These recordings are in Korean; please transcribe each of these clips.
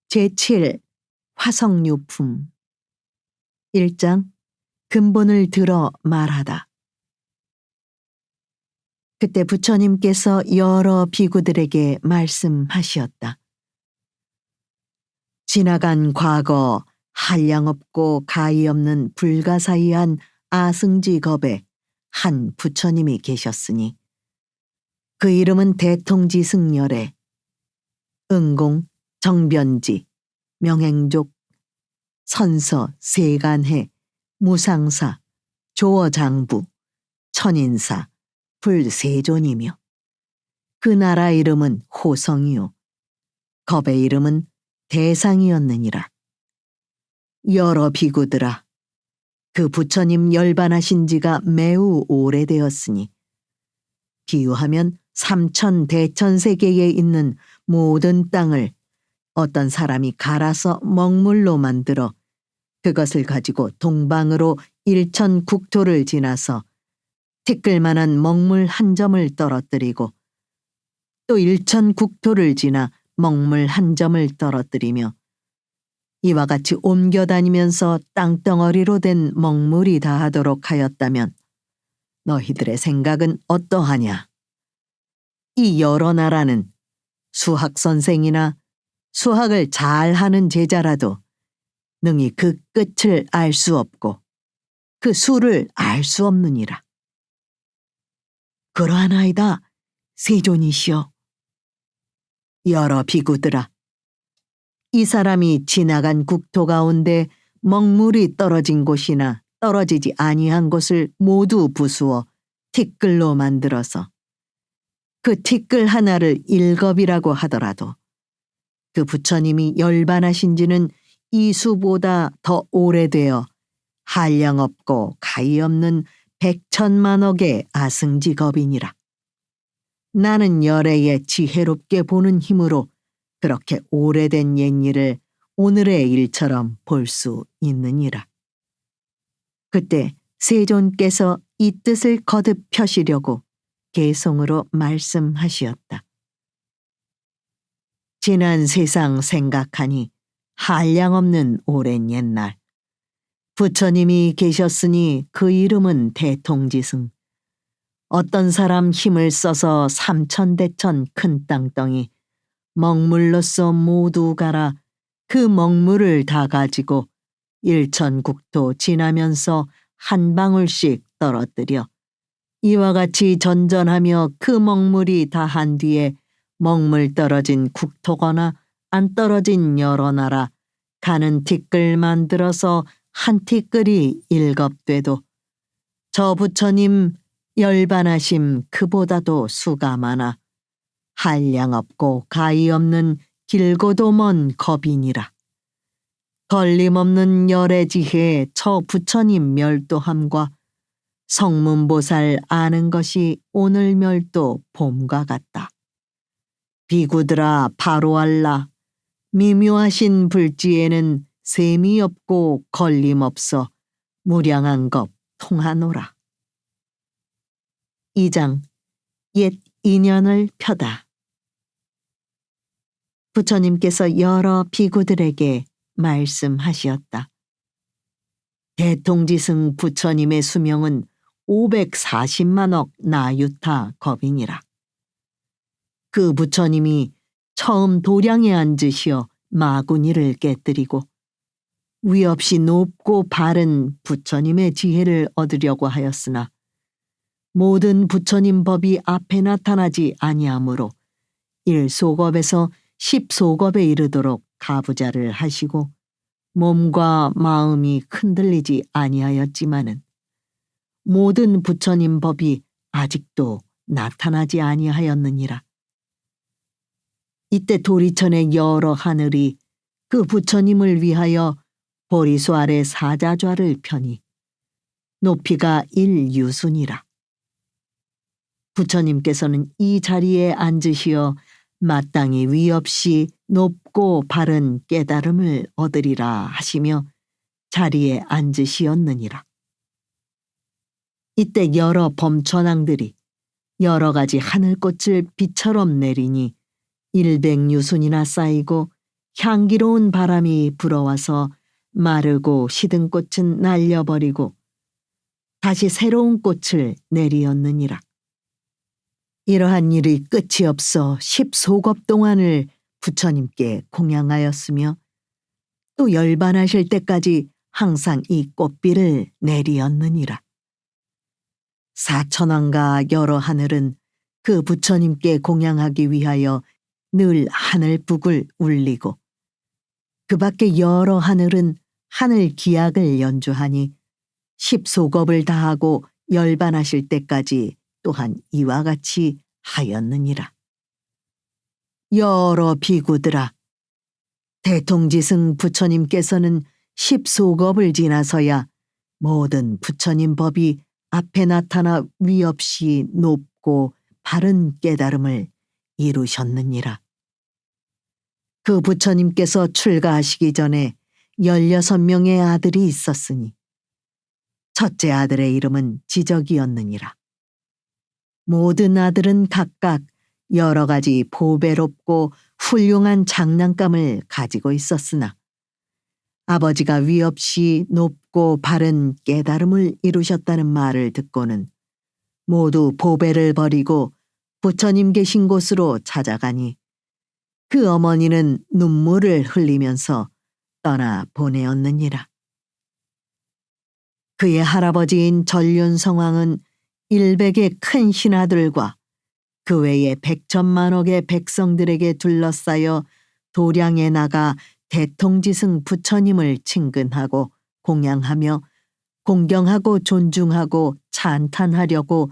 제7 화석유품 1장 근본을 들어 말하다. 그때 부처님께서 여러 비구들에게 말씀하시었다. 지나간 과거 한량없고 가히 없는 불가사의한 아승지겁에 한 부처님이 계셨으니 그 이름은 대통지승열애, 응공, 정변지, 명행족, 선서, 세간해, 무상사, 조어장부, 천인사, 불세존이며 그 나라 이름은 호성이요 겁의 이름은 대상이었느니라. 여러 비구들아, 그 부처님 열반하신 지가 매우 오래되었으니 비유하면 3천 대천세계에 있는 모든 땅을 어떤 사람이 갈아서 먹물로 만들어 그것을 가지고 동방으로 1천 국토를 지나서 티끌만한 먹물 한 점을 떨어뜨리고 또 1천 국토를 지나 먹물 한 점을 떨어뜨리며 이와 같이 옮겨다니면서 땅덩어리로 된 먹물이 다하도록 하였다면 너희들의 생각은 어떠하냐? 이 여러 나라는 수학선생이나 수학을 잘하는 제자라도 능히 그 끝을 알 수 없고 그 수를 알 수 없느니라. 그러하나이다, 세존이시여. 여러 비구들아, 이 사람이 지나간 국토 가운데 먹물이 떨어진 곳이나 떨어지지 아니한 곳을 모두 부수어 티끌로 만들어서 그 티끌 하나를 일겁이라고 하더라도 그 부처님이 열반하신 지는 이 수보다 더 오래되어 한량없고 가히없는 100천만억의 아승지겁이니라. 나는 열애에 지혜롭게 보는 힘으로 그렇게 오래된 옛일을 오늘의 일처럼 볼 수 있느니라. 그때 세존께서 이 뜻을 거듭 펴시려고 개송으로 말씀하시었다. 지난 세상 생각하니 한량없는 오랜 옛날 부처님이 계셨으니 그 이름은 대통지승. 어떤 사람 힘을 써서 3천대천 큰 땅덩이 먹물로써 모두 갈아 그 먹물을 다 가지고 1천 국토 지나면서 한 방울씩 떨어뜨려 이와 같이 전전하며 그 먹물이 다한 뒤에 먹물 떨어진 국토거나 안 떨어진 여러 나라 가는 티끌 만들어서 한 티끌이 일겁돼도 저 부처님 열반하심 그보다도 수가 많아 한량없고 가히없는 길고도 먼 겁이니라. 걸림없는 열의 지혜에 저 부처님 멸도함과 성문보살 아는 것이 오늘 멸도 봄과 같다. 비구들아 바로 알라. 미묘하신 불지에는 셈이 없고 걸림없어 무량한 것 통하노라. 2장 옛 인연을 펴다. 부처님께서 여러 비구들에게 말씀하시었다. 대통지승 부처님의 수명은 540만억 나유타 겁이니라. 그 부처님이 처음 도량에 앉으시어 마구니를 깨뜨리고 위없이 높고 바른 부처님의 지혜를 얻으려고 하였으나 모든 부처님 법이 앞에 나타나지 아니하므로 1소겁에서 10소겁에 이르도록 가부좌를 하시고 몸과 마음이 흔들리지 아니하였지만은 모든 부처님 법이 아직도 나타나지 아니하였느니라. 이때 도리천의 여러 하늘이 그 부처님을 위하여 보리수 아래 사자좌를 펴니 높이가 1유순이라. 부처님께서는 이 자리에 앉으시어 마땅히 위없이 높고 바른 깨달음을 얻으리라 하시며 자리에 앉으시었느니라. 이때 여러 범천왕들이 여러 가지 하늘꽃을 비처럼 내리니 100유순이나 쌓이고 향기로운 바람이 불어와서 마르고 시든 꽃은 날려버리고 다시 새로운 꽃을 내리었느니라. 이러한 일이 끝이 없어 10소겁 동안을 부처님께 공양하였으며 또 열반하실 때까지 항상 이 꽃비를 내리었느니라. 사천왕과 여러 하늘은 그 부처님께 공양하기 위하여 늘 하늘북을 울리고 그 밖에 여러 하늘은 하늘 기악을 연주하니 10소겁을 다하고 열반하실 때까지 또한 이와 같이 하였느니라. 여러 비구들아, 대통지승 부처님께서는 10소겁을 지나서야 모든 부처님 법이 앞에 나타나 위없이 높고 바른 깨달음을 이루셨느니라. 그 부처님께서 출가하시기 전에 16명의 아들이 있었으니 첫째 아들의 이름은 지적이었느니라. 모든 아들은 각각 여러 가지 보배롭고 훌륭한 장난감을 가지고 있었으나 아버지가 위없이 높고 바른 깨달음을 이루셨다는 말을 듣고는 모두 보배를 버리고 부처님 계신 곳으로 찾아가니 그 어머니는 눈물을 흘리면서 떠나 보내었느니라. 그의 할아버지인 전륜성왕은 100의 큰 신하들과 그 외에 100천만억의 백성들에게 둘러싸여 도량에 나가 대통지승 부처님을 친근하고 공양하며 공경하고 존중하고 찬탄하려고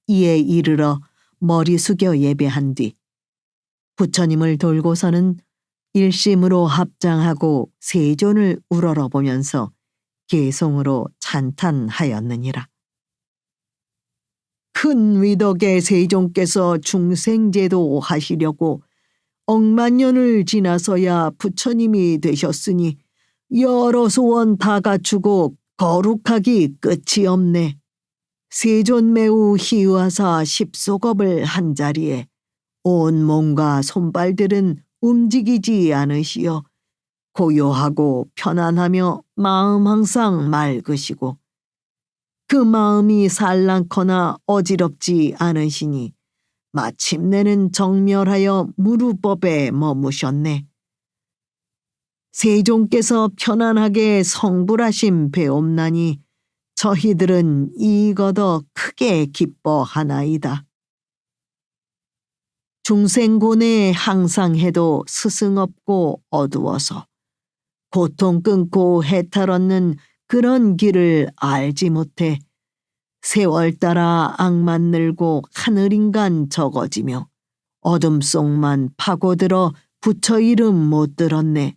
이에 이르러 머리 숙여 예배한 뒤 부처님을 돌고서는 일심으로 합장하고 세존을 우러러보면서 개송으로 찬탄하였느니라. 큰 위덕의 세종께서 중생제도 하시려고 억만년을 지나서야 부처님이 되셨으니 여러 소원 다 갖추고 거룩하기 끝이 없네. 세존 매우 희유하사 10소겁을 한 자리에 온 몸과 손발들은 움직이지 않으시어 고요하고 편안하며 마음 항상 맑으시고 그 마음이 살랑거나 어지럽지 않으시니 마침내는 정멸하여 무루법에 머무셨네. 세종께서 편안하게 성불하심 배옵나니 저희들은 이거더 크게 기뻐하나이다. 중생고뇌에 항상 해도 스승 없고 어두워서 고통 끊고 해탈 얻는 그런 길을 알지 못해 세월 따라 악만 늘고 하늘인간 적어지며 어둠 속만 파고들어 부처 이름 못 들었네.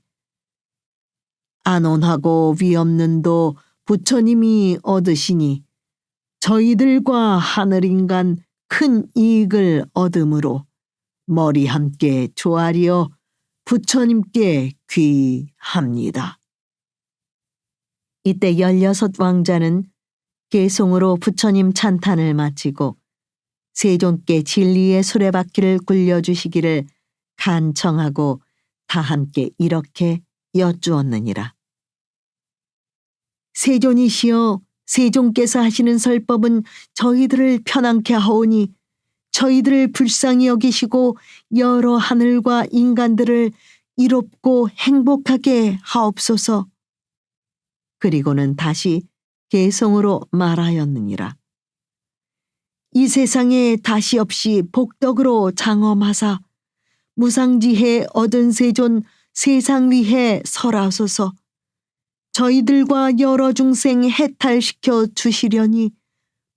안온하고 위없는도 부처님이 얻으시니 저희들과 하늘인간 큰 이익을 얻음으로 머리 함께 조아리어 부처님께 귀합니다. 이때 16왕자는 개송으로 부처님 찬탄을 마치고 세존께 진리의 수레바퀴를 굴려주시기를 간청하고 다 함께 이렇게 여쭈었느니라. 세존이시여, 세존께서 하시는 설법은 저희들을 편안케 하오니 저희들을 불쌍히 여기시고 여러 하늘과 인간들을 이롭고 행복하게 하옵소서. 그리고는 다시 개송으로 말하였느니라. 이 세상에 다시 없이 복덕으로 장엄하사 무상지혜 얻은 세존 세상 위에 설하소서. 저희들과 여러 중생 해탈시켜 주시려니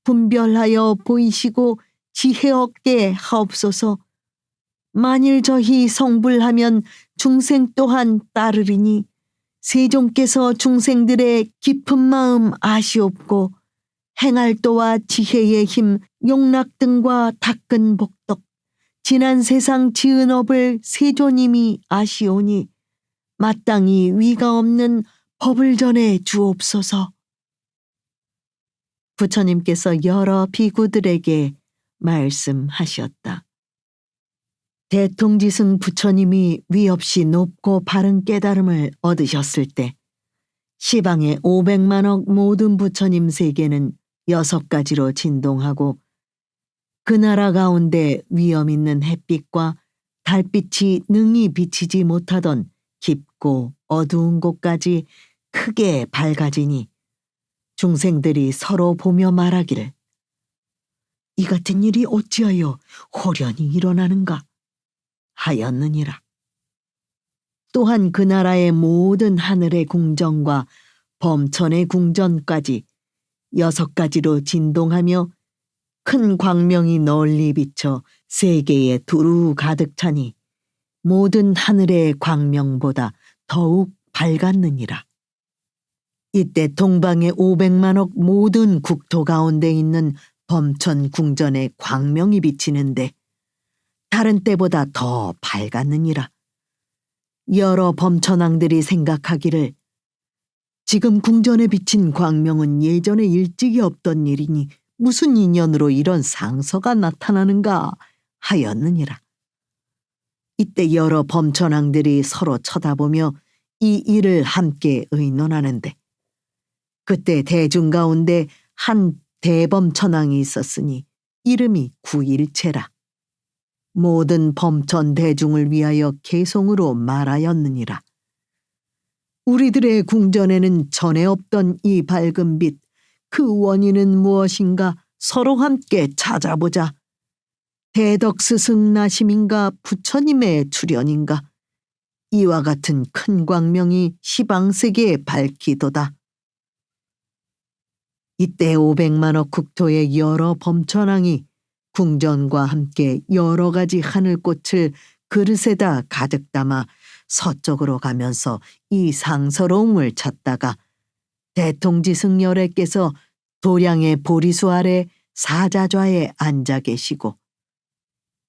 분별하여 보이시고 지혜 얻게 하옵소서. 만일 저희 성불하면 중생 또한 따르리니 세종께서 중생들의 깊은 마음 아시옵고 행할도와 지혜의 힘, 용락 등과 닦은 복덕, 지난 세상 지은 업을 세조님이 아시오니 마땅히 위가 없는 법을 전해 주옵소서. 부처님께서 여러 비구들에게 말씀하셨다. 대통지승 부처님이 위없이 높고 바른 깨달음을 얻으셨을 때 시방의 500만억 모든 부처님 세계는 6가지로 진동하고 그 나라 가운데 위엄 있는 햇빛과 달빛이 능히 비치지 못하던 깊고 어두운 곳까지 크게 밝아지니 중생들이 서로 보며 말하기를 이 같은 일이 어찌하여 호련히 일어나는가 하였느니라. 또한 그 나라의 모든 하늘의 궁전과 범천의 궁전까지 6가지로 진동하며 큰 광명이 널리 비쳐 세계에 두루 가득 차니 모든 하늘의 광명보다 더욱 밝았느니라. 이때 동방의 500만억 모든 국토 가운데 있는 범천 궁전의 광명이 비치는데 다른 때보다 더 밝았느니라. 여러 범천왕들이 생각하기를 지금 궁전에 비친 광명은 예전에 일찍이 없던 일이니 무슨 인연으로 이런 상서가 나타나는가 하였느니라. 이때 여러 범천왕들이 서로 쳐다보며 이 일을 함께 의논하는데 그때 대중 가운데 한 대범천왕이 있었으니 이름이 구일체라. 모든 범천 대중을 위하여 개송으로 말하였느니라. 우리들의 궁전에는 전에 없던 이 밝은 빛, 그 원인은 무엇인가 서로 함께 찾아보자. 대덕스승 나심인가 부처님의 출현인가 이와 같은 큰 광명이 시방세계에 밝히도다. 이때 500만억 국토의 여러 범천왕이 궁전과 함께 여러 가지 하늘꽃을 그릇에다 가득 담아 서쪽으로 가면서 이 상서로움을 찾다가 대통지승열애께서 도량의 보리수 아래 사자좌에 앉아 계시고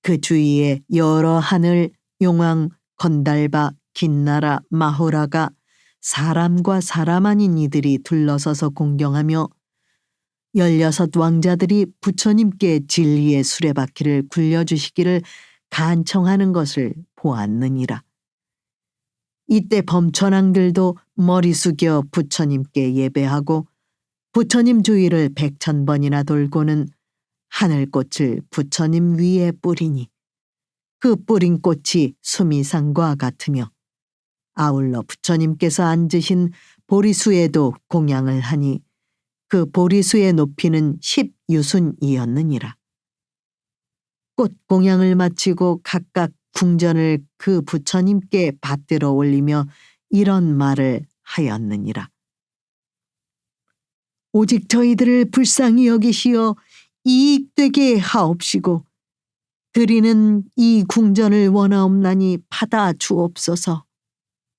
그 주위에 여러 하늘, 용왕, 건달바, 긴나라, 마호라가 사람과 사람 아닌 이들이 둘러서서 공경하며 16 왕자들이 부처님께 진리의 수레바퀴를 굴려주시기를 간청하는 것을 보았느니라. 이때 범천왕들도 머리 숙여 부처님께 예배하고 부처님 주위를 100,000번이나 돌고는 하늘꽃을 부처님 위에 뿌리니 그 뿌린 꽃이 수미상과 같으며 아울러 부처님께서 앉으신 보리수에도 공양을 하니 그 보리수의 높이는 10유순이었느니라. 꽃 공양을 마치고 각각 궁전을 그 부처님께 받들어 올리며 이런 말을 하였느니라. 오직 저희들을 불쌍히 여기시어 이익되게 하옵시고 드리는 이 궁전을 원하옵나니 받아 주옵소서.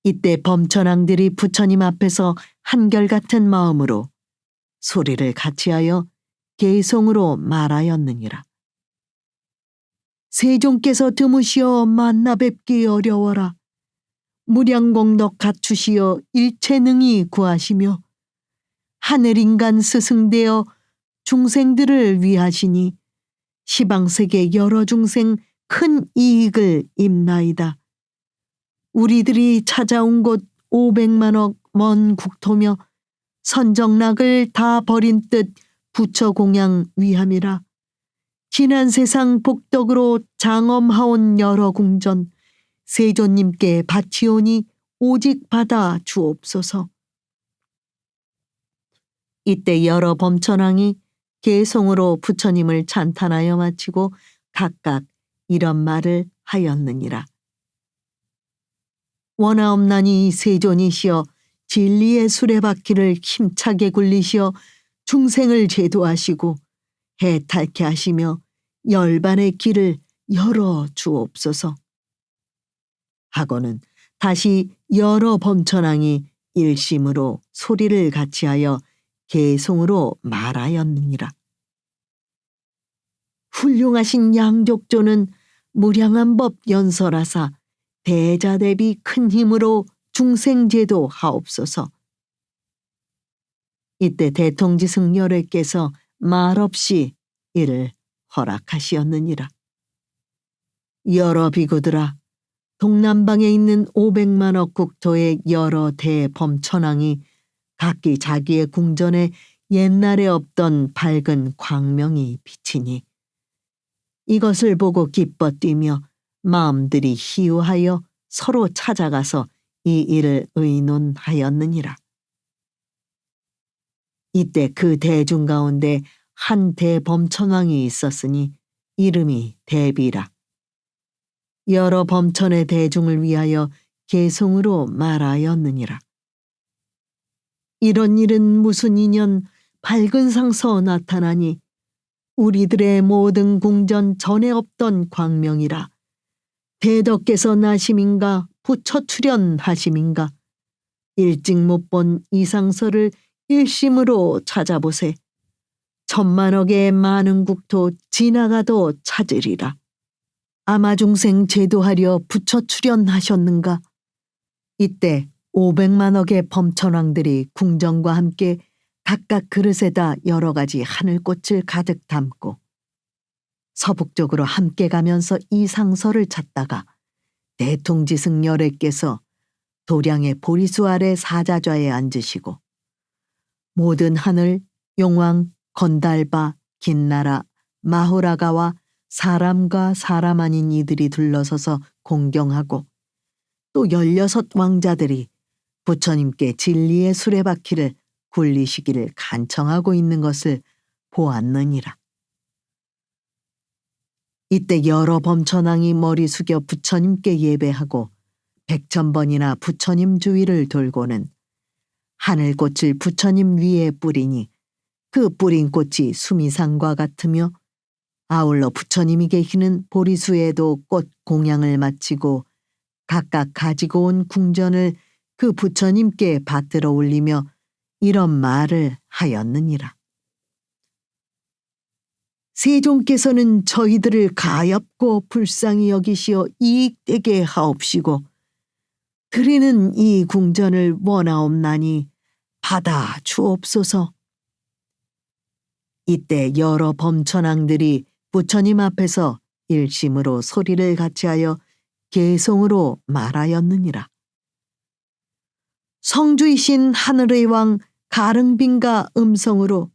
이때 범천왕들이 부처님 앞에서 한결같은 마음으로 소리를 같이하여 개송으로 말하였느니라. 세종께서 드무시어 만나 뵙기 어려워라. 무량공덕 갖추시어 일체능히 구하시며 하늘인간 스승되어 중생들을 위하시니 시방세계 여러 중생 큰 이익을 입나이다. 우리들이 찾아온 곳 500만억 먼 국토며 선정락을 다 버린 뜻 부처 공양 위함이라. 지난 세상 복덕으로 장엄하온 여러 궁전 세존님께 바치오니 오직 받아 주옵소서. 이때 여러 범천왕이 개송으로 부처님을 찬탄하여 마치고 각각 이런 말을 하였느니라. 원하옵나니 세존이시여 진리의 수레바퀴를 힘차게 굴리시어 중생을 제도하시고 해탈케 하시며 열반의 길을 열어 주옵소서. 하고는 다시 여러 범천왕이 일심으로 소리를 같이하여 개송으로 말하였느니라. 훌륭하신 양족조는 무량한 법 연설하사 대자 대비 큰 힘으로 중생제도 하옵소서. 이때 대통지승열애께서 말없이 이를 허락하시었느니라. 여러 비구들아, 동남방에 있는 500만억 국토의 여러 대범천왕이 각기 자기의 궁전에 옛날에 없던 밝은 광명이 비치니 이것을 보고 기뻐 뛰며 마음들이 희유하여 서로 찾아가서 이 일을 의논하였느니라. 이때 그 대중 가운데 한 대범천왕이 있었으니 이름이 대비라. 여러 범천의 대중을 위하여 계송으로 말하였느니라. 이런 일은 무슨 인연 밝은 상서 나타나니 우리들의 모든 궁전 전에 없던 광명이라. 대덕께서 나심인가 부처 출현하심인가. 일찍 못 본 이 상서를 일심으로 찾아보세. 천만억의 많은 국토 지나가도 찾으리라. 아마중생 제도하려 부처 출현하셨는가. 이때 500만억의 범천왕들이 궁전과 함께 각각 그릇에다 여러 가지 하늘꽃을 가득 담고 서북쪽으로 함께 가면서 이 상서를 찾다가 대통지승열애께서 도량의 보리수 아래 사자좌에 앉으시고 모든 하늘, 용왕, 건달바, 긴나라, 마호라가와 사람과 사람 아닌 이들이 둘러서서 공경하고 또 16 왕자들이 부처님께 진리의 수레바퀴를 굴리시기를 간청하고 있는 것을 보았느니라. 이때 여러 범천왕이 머리 숙여 부처님께 예배하고 100,000번이나 부처님 주위를 돌고는 하늘꽃을 부처님 위에 뿌리니 그 뿌린 꽃이 수미상과 같으며 아울러 부처님이 계시는 보리수에도 꽃 공양을 마치고 각각 가지고 온 궁전을 그 부처님께 받들어 올리며 이런 말을 하였느니라. 세종께서는 저희들을 가엾고 불쌍히 여기시어 이익되게 하옵시고 드리는 이 궁전을 원하옵나니 받아 주옵소서. 이때 여러 범천왕들이 부처님 앞에서 일심으로 소리를 같이하여 계송으로 말하였느니라. 성주이신 하늘의 왕 가릉빈가 음성으로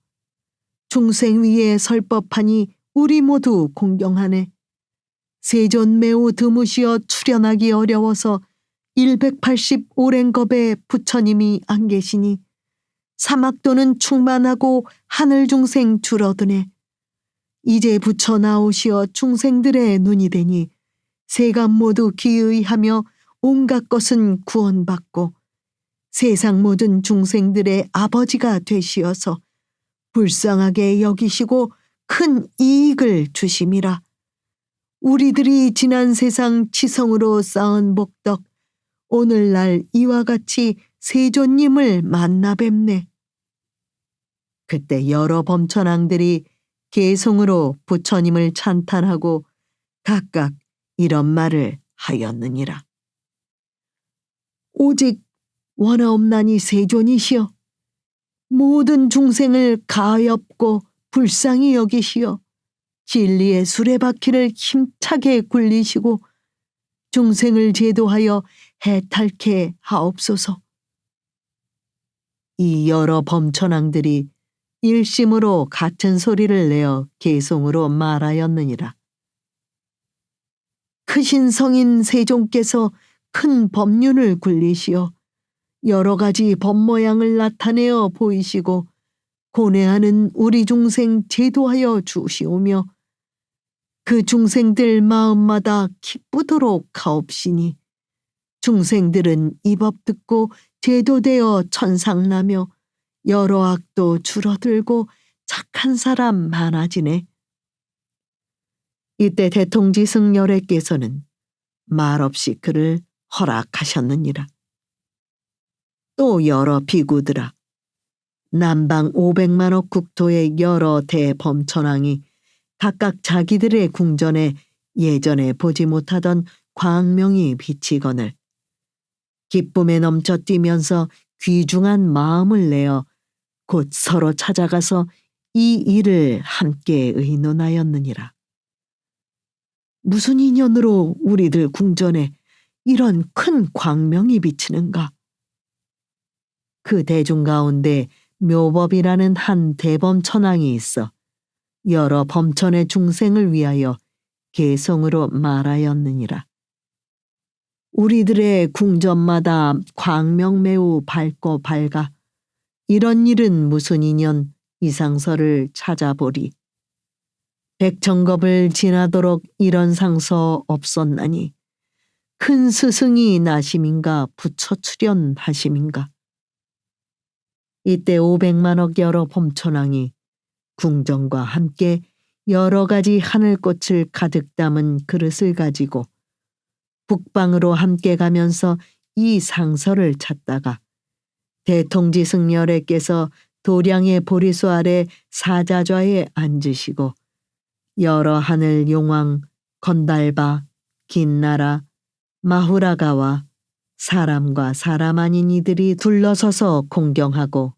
중생 위에 설법하니 우리 모두 공경하네. 세존 매우 드무시어 출현하기 어려워서 180오랭겁의 부처님이 안 계시니 사막도는 충만하고 하늘 중생 줄어드네. 이제 부처 나오시어 중생들의 눈이 되니 세간 모두 기의하며 온갖 것은 구원받고 세상 모든 중생들의 아버지가 되시어서 불쌍하게 여기시고 큰 이익을 주심이라. 우리들이 지난 세상 치성으로 쌓은 복덕 오늘날 이와 같이 세존님을 만나 뵙네. 그때 여러 범천왕들이 계송으로 부처님을 찬탄하고 각각 이런 말을 하였느니라. 오직 원하옵나니 세존이시여 모든 중생을 가엾고 불쌍히 여기시어 진리의 수레바퀴를 힘차게 굴리시고 중생을 제도하여 해탈케 하옵소서. 이 여러 범천왕들이 일심으로 같은 소리를 내어 계송으로 말하였느니라. 크신 성인 세종께서 큰 법륜을 굴리시어 여러 가지 법 모양을 나타내어 보이시고 고뇌하는 우리 중생 제도하여 주시오며 그 중생들 마음마다 기쁘도록 하옵시니 중생들은 이 법 듣고 제도되어 천상나며 여러 악도 줄어들고 착한 사람 많아지네. 이때 대통지승열애께서는 말없이 그를 허락하셨느니라. 또 여러 비구들아, 남방 500만억 국토의 여러 대범천왕이 각각 자기들의 궁전에 예전에 보지 못하던 광명이 비치거늘 기쁨에 넘쳐 뛰면서 귀중한 마음을 내어 곧 서로 찾아가서 이 일을 함께 의논하였느니라. 무슨 인연으로 우리들 궁전에 이런 큰 광명이 비치는가? 그 대중 가운데 묘법이라는 한 대범천왕이 있어 여러 범천의 중생을 위하여 개성으로 말하였느니라. 우리들의 궁전마다 광명 매우 밝고 밝아 이런 일은 무슨 인연 이상서를 찾아보리. 백천겁을 지나도록 이런 상서 없었나니 큰 스승이 나심인가 부처 출현하심인가. 이때 500만억 여러 범천왕이 궁전과 함께 여러 가지 하늘꽃을 가득 담은 그릇을 가지고 북방으로 함께 가면서 이 상서를 찾다가 대통지승열애께서 도량의 보리수 아래 사자좌에 앉으시고 여러 하늘 용왕, 건달바, 긴나라, 마후라가와 사람과 사람 아닌 이들이 둘러서서 공경하고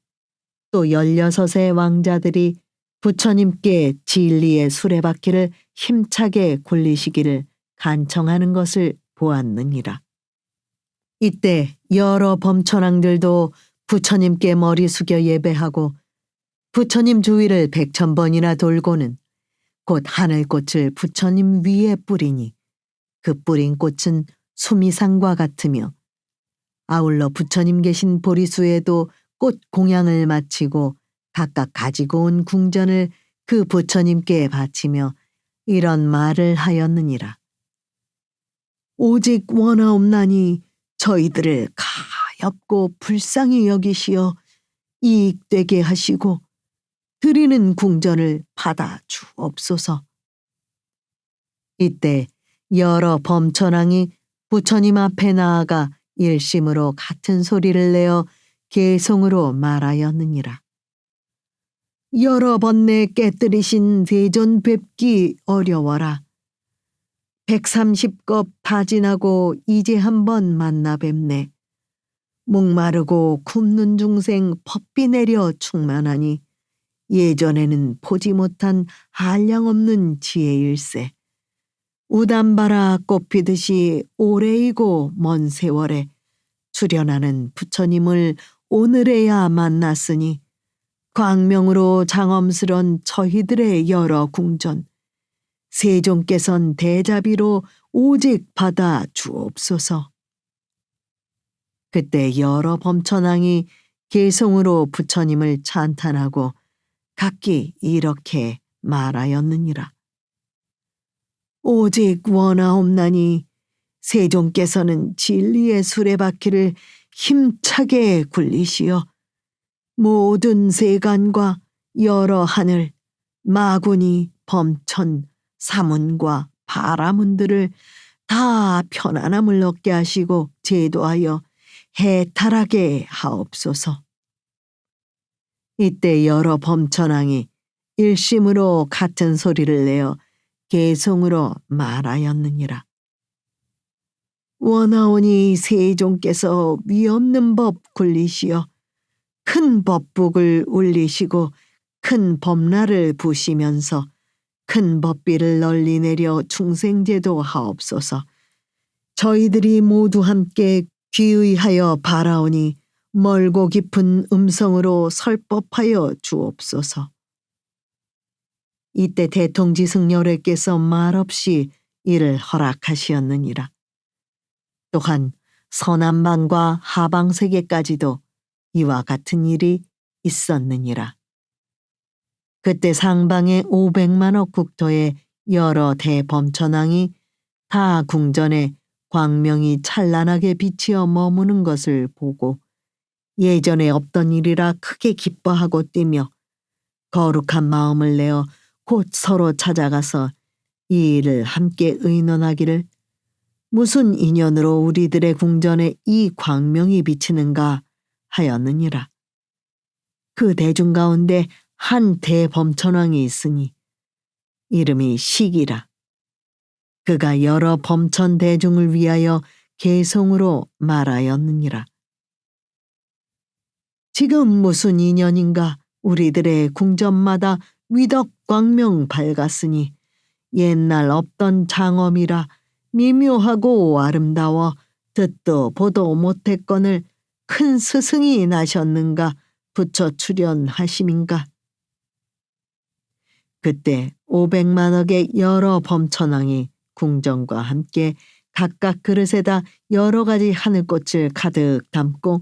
또 16의 왕자들이 부처님께 진리의 수레바퀴를 힘차게 굴리시기를 간청하는 것을 보았느니라. 이때 여러 범천왕들도 부처님께 머리 숙여 예배하고 부처님 주위를 100,000번이나 돌고는 곧 하늘꽃을 부처님 위에 뿌리니 그 뿌린 꽃은 수미상과 같으며 아울러 부처님 계신 보리수에도 꽃 공양을 마치고 각각 가지고 온 궁전을 그 부처님께 바치며 이런 말을 하였느니라. 오직 원하옵나니 저희들을 가엾고 불쌍히 여기시어 이익되게 하시고 드리는 궁전을 받아 주옵소서. 이때 여러 범천왕이 부처님 앞에 나아가 일심으로 같은 소리를 내어 개성으로 말하였느니라. 여러 번내 깨뜨리신 대전 뵙기 어려워라. 130겁 다 지나고 이제 한번 만나 뵙네. 목마르고 굶는 중생 법비 내려 충만하니 예전에는 보지 못한 한량없는 지혜일세. 우담바라 꽃피듯이 오래이고 먼 세월에 출현하는 부처님을 오늘에야 만났으니 광명으로 장엄스런 저희들의 여러 궁전 세종께선 대자비로 오직 받아 주옵소서. 그때 여러 범천왕이 개성으로 부처님을 찬탄하고 각기 이렇게 말하였느니라. 오직 원하옵나니 세종께서는 진리의 수레바퀴를 힘차게 굴리시어 모든 세간과 여러 하늘, 마군이, 범천, 사문과 바라문들을 다 편안함을 얻게 하시고 제도하여 해탈하게 하옵소서. 이때 여러 범천왕이 일심으로 같은 소리를 내어 개성으로 말하였느니라. 원하오니 세종께서 위없는 법 굴리시어 큰 법북을 울리시고 큰 법라를 부시면서 큰 법비를 널리 내려 중생제도 하옵소서. 저희들이 모두 함께 귀의하여 바라오니 멀고 깊은 음성으로 설법하여 주옵소서. 이때 대통지승열애께서 말없이 이를 허락하시었느니라. 또한 서남방과 하방세계까지도 이와 같은 일이 있었느니라. 그때 상방의 500만억 국토의 여러 대범천왕이 다 궁전에 광명이 찬란하게 비치어 머무는 것을 보고 예전에 없던 일이라 크게 기뻐하고 뛰며 거룩한 마음을 내어 곧 서로 찾아가서 이 일을 함께 의논하기를 무슨 인연으로 우리들의 궁전에 이 광명이 비치는가 하였느니라. 그 대중 가운데 한 대범천왕이 있으니 이름이 시기라. 그가 여러 범천 대중을 위하여 개성으로 말하였느니라. 지금 무슨 인연인가 우리들의 궁전마다 위덕광명 밝았으니 옛날 없던 장엄이라 미묘하고 아름다워 듣도 보도 못했거늘 큰 스승이 나셨는가 부처 출연하심인가. 그때 500만억의 여러 범천왕이 궁정과 함께 각각 그릇에다 여러 가지 하늘꽃을 가득 담고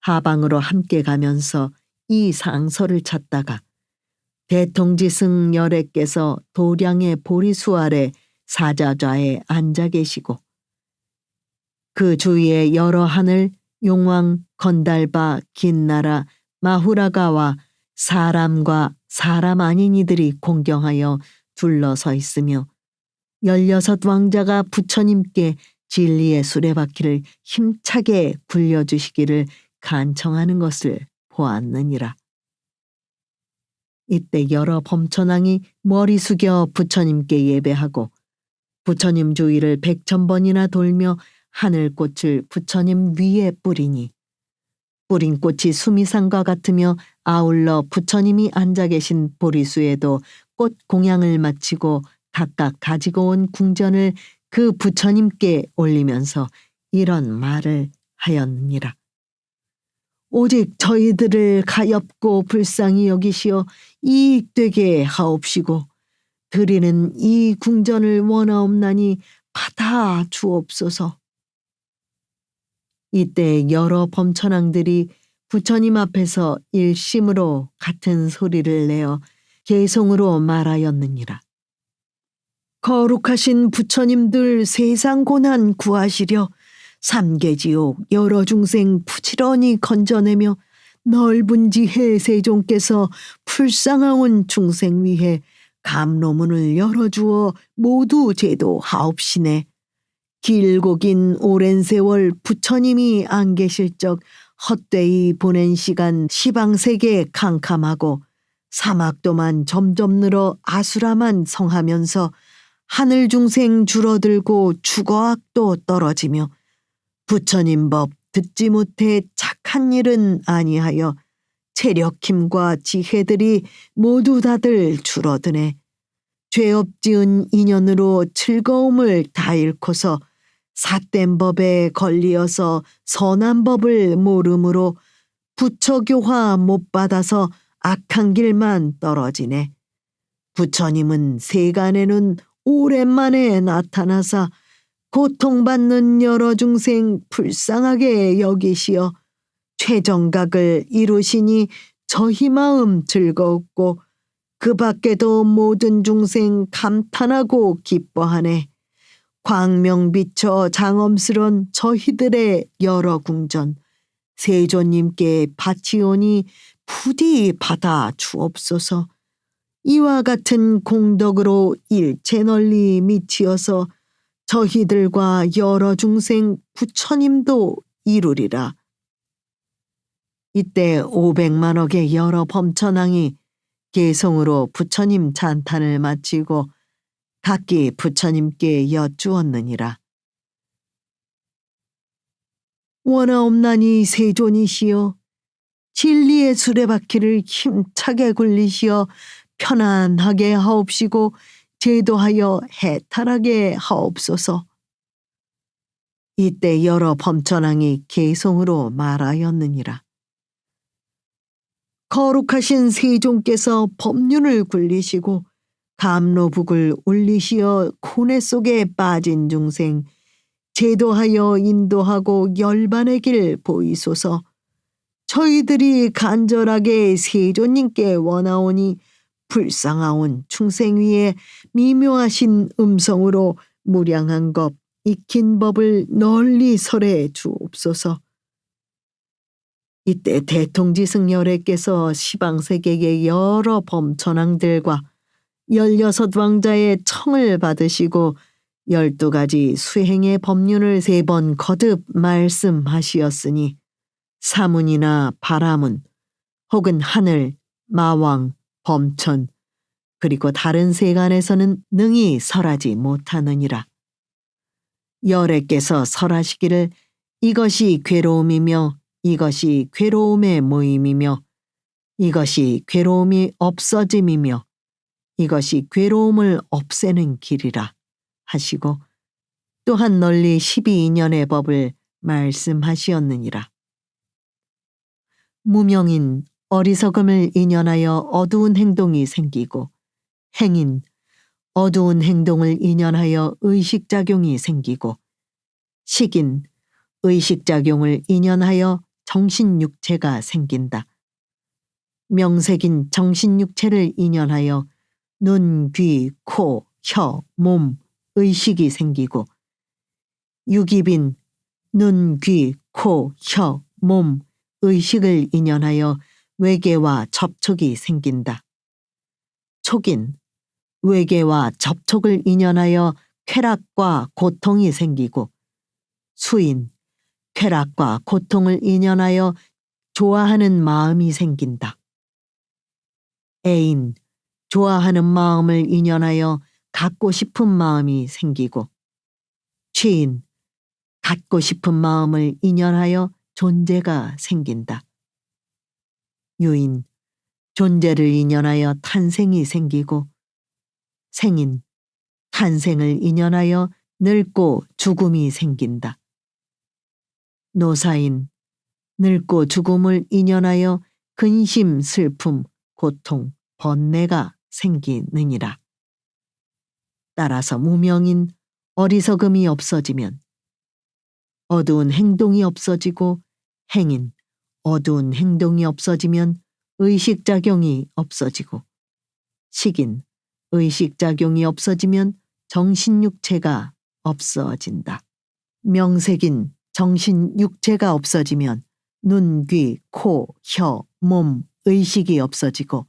하방으로 함께 가면서 이 상서를 찾다가 대통지승 열애께서 도량의 보리수 아래 사자좌에 앉아 계시고 그 주위에 여러 하늘, 용왕, 건달바, 긴나라, 마후라가와 사람과 사람 아닌 이들이 공경하여 둘러서 있으며 16 왕자가 부처님께 진리의 수레바퀴를 힘차게 굴려주시기를 간청하는 것을 보았느니라. 이때 여러 범천왕이 머리 숙여 부처님께 예배하고 부처님 주위를 100,000번이나 돌며 하늘꽃을 부처님 위에 뿌리니 뿌린 꽃이 수미상과 같으며 아울러 부처님이 앉아 계신 보리수에도 꽃 공양을 마치고 각각 가지고 온 궁전을 그 부처님께 올리면서 이런 말을 하였느니라. 오직 저희들을 가엾고 불쌍히 여기시어 이익되게 하옵시고 드리는 이 궁전을 원하옵나니 받아 주옵소서. 이때 여러 범천왕들이 부처님 앞에서 일심으로 같은 소리를 내어 개성으로 말하였느니라. 거룩하신 부처님들 세상 고난 구하시려 삼계지옥 여러 중생 부지런히 건져내며 넓은 지혜 세종께서 불쌍하온 중생 위해 감로문을 열어주어 모두 제도하옵시네. 길고 긴 오랜 세월 부처님이 안 계실 적 헛되이 보낸 시간 시방세계 캄캄하고 사막도만 점점 늘어 아수라만 성하면서 하늘 중생 줄어들고 주거악도 떨어지며 부처님 법 듣지 못해 착한 일은 아니하여 체력 힘과 지혜들이 모두 다들 줄어드네. 죄업 지은 인연으로 즐거움을 다 잃고서 삿된 법에 걸리어서 선한 법을 모름으로 부처교화 못 받아서 악한 길만 떨어지네. 부처님은 세간에는 오랜만에 나타나사 고통받는 여러 중생 불쌍하게 여기시어 최정각을 이루시니 저희 마음 즐거웠고 그 밖에도 모든 중생 감탄하고 기뻐하네. 광명비쳐 장엄스런 저희들의 여러 궁전 세존님께 바치오니 부디 받아 주옵소서. 이와 같은 공덕으로 일체 널리 미치어서 저희들과 여러 중생 부처님도 이루리라. 이때 500만억의 여러 범천왕이 개성으로 부처님 찬탄을 마치고 각기 부처님께 여쭈었느니라. 원하옵나니 세존이시여 진리의 수레바퀴를 힘차게 굴리시어 편안하게 하옵시고 제도하여 해탈하게 하옵소서. 이때 여러 범천왕이 개성으로 말하였느니라. 거룩하신 세종께서 법륜을 굴리시고 감로북을 울리시어 고뇌 속에 빠진 중생 제도하여 인도하고 열반의 길 보이소서. 저희들이 간절하게 세존님께 원하오니 불쌍하온 충생 위에 미묘하신 음성으로 무량한 것 익힌 법을 널리 설해 주옵소서. 이때 대통지승 열애께서 시방세계의 여러 범천왕들과 16 왕자의 청을 받으시고 12가지 수행의 법륜을 3번 거듭 말씀하시었으니 사문이나 바라문 혹은 하늘, 마왕, 범천 그리고 다른 세간에서는 능히 설하지 못하느니라. 열애께서 설하시기를 이것이 괴로움이며 이것이 괴로움의 모임이며 이것이 괴로움이 없어짐이며 이것이 괴로움을 없애는 길이라 하시고 또한 널리 12인연의 법을 말씀하시었느니라. 무명인 어리석음을 인연하여 어두운 행동이 생기고 행인 어두운 행동을 인연하여 의식작용이 생기고 식인 의식작용을 인연하여 정신육체가 생긴다. 명색인 정신육체를 인연하여 눈, 귀, 코, 혀, 몸, 의식이 생기고 육입인 눈, 귀, 코, 혀, 몸, 의식을 인연하여 외계와 접촉이 생긴다. 촉인 외계와 접촉을 인연하여 쾌락과 고통이 생기고 수인 쾌락과 고통을 인연하여 좋아하는 마음이 생긴다. 애인 좋아하는 마음을 인연하여 갖고 싶은 마음이 생기고 취인 갖고 싶은 마음을 인연하여 존재가 생긴다. 유인 존재를 인연하여 탄생이 생기고 생인 탄생을 인연하여 늙고 죽음이 생긴다. 노사인 늙고 죽음을 인연하여 근심, 슬픔, 고통, 번뇌가 생기느니라. 따라서 무명인 어리석음이 없어지면 어두운 행동이 없어지고 행인 어두운 행동이 없어지면 의식작용이 없어지고 식인 의식작용이 없어지면 정신육체가 없어진다. 명색인 정신육체가 없어지면 눈, 귀, 코, 혀, 몸, 의식이 없어지고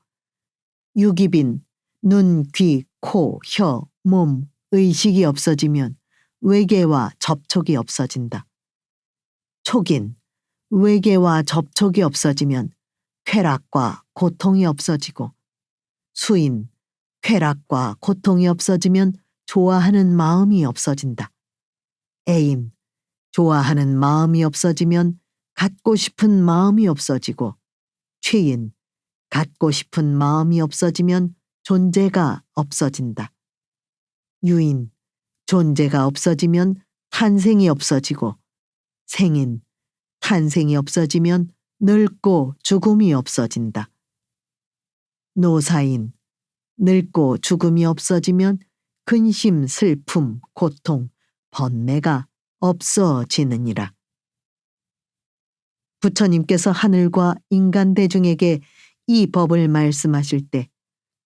육입인 눈, 귀, 코, 혀, 몸, 의식이 없어지면 외계와 접촉이 없어진다. 촉인 외계와 접촉이 없어지면 쾌락과 고통이 없어지고 수인 쾌락과 고통이 없어지면 좋아하는 마음이 없어진다. 애인 좋아하는 마음이 없어지면 갖고 싶은 마음이 없어지고 취인 갖고 싶은 마음이 없어지면 존재가 없어진다. 유인 존재가 없어지면 탄생이 없어지고 생인 탄생이 없어지면 늙고 죽음이 없어진다. 노사인 늙고 죽음이 없어지면 근심, 슬픔, 고통, 번뇌가 없어지느니라. 부처님께서 하늘과 인간 대중에게 이 법을 말씀하실 때